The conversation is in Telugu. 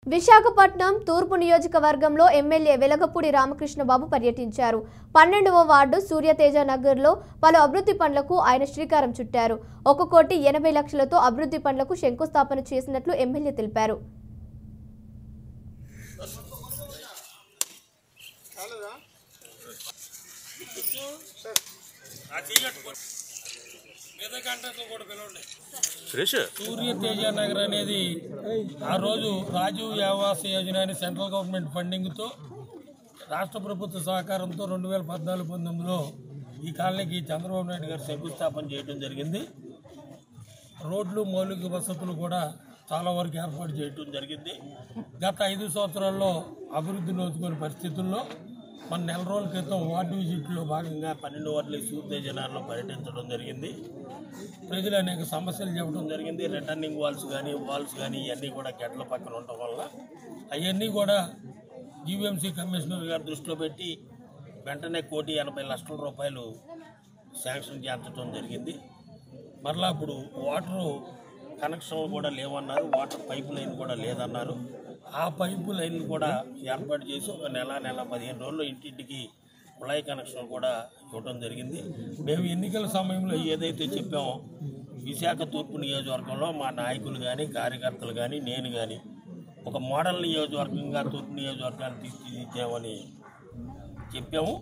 విశాఖపట్నం తూర్పు నియోజకవర్గంలో ఎమ్మెల్యే వెలగపూడి రామకృష్ణబాబు పర్యటించారు. 12వ వార్డు సూర్యతేజ నగర్లో పలు అభివృద్ధి పనులకు ఆయన శ్రీకారం చుట్టారు. 1,80,00,000తో అభివృద్ధి పనులకు శంకుస్థాపన చేసినట్లు ఎమ్మెల్యే తెలిపారు. సూర్యతేజ నగర్ అనేది ఆ రోజు రాజీవ్ ఆవాస్ యోజన అని సెంట్రల్ గవర్నమెంట్ ఫండింగ్తో రాష్ట్ర ప్రభుత్వ సహకారంతో 2014-19లో ఈ కాలనీకి చంద్రబాబు నాయుడు గారు శంకుస్థాపన చేయడం జరిగింది. రోడ్లు మౌలిక వసతులు కూడా చాలా వరకు ఏర్పాటు చేయడం జరిగింది. గత 5 సంవత్సరాల్లో అభివృద్ధి నోచుకునే పరిస్థితుల్లో మన నెల రోజుల క్రితం వార్డు విజిట్లో భాగంగా 12 వార్డుల సూర్యతేజ నగర్లో పర్యటించడం జరిగింది. ప్రజలు అనేక సమస్యలు చెప్పడం జరిగింది. రిటర్నింగ్ వాల్స్ కానీ ఇవన్నీ కూడా గెట్ల పక్కన ఉండటం వల్ల అవన్నీ కూడా జీవీఎంసీ కమిషనర్ గారు దృష్టిలో పెట్టి వెంటనే 1,80,00,000 రూపాయలు శాంక్షన్ చేర్చడం జరిగింది. మరలా ఇప్పుడు వాటరు కనెక్షన్లు కూడా లేవన్నారు, వాటర్ పైప్ లైన్ కూడా లేదన్నారు. ఆ పైపు లైన్ కూడా ఏర్పాటు చేసి ఒక నెల 15 రోజుల్లో ఇంటింటికి కుళాయి కనెక్షన్ కూడా ఇవ్వడం జరిగింది. మేము ఎన్నికల సమయంలో ఏదైతే చెప్పామో విశాఖ తూర్పు నియోజకవర్గంలో మా నాయకులు కానీ కార్యకర్తలు కానీ నేను కానీ ఒక మోడల్ నియోజకవర్గంగా తూర్పు నియోజకవర్గాన్ని తీర్చిదిద్దామని చెప్పాము.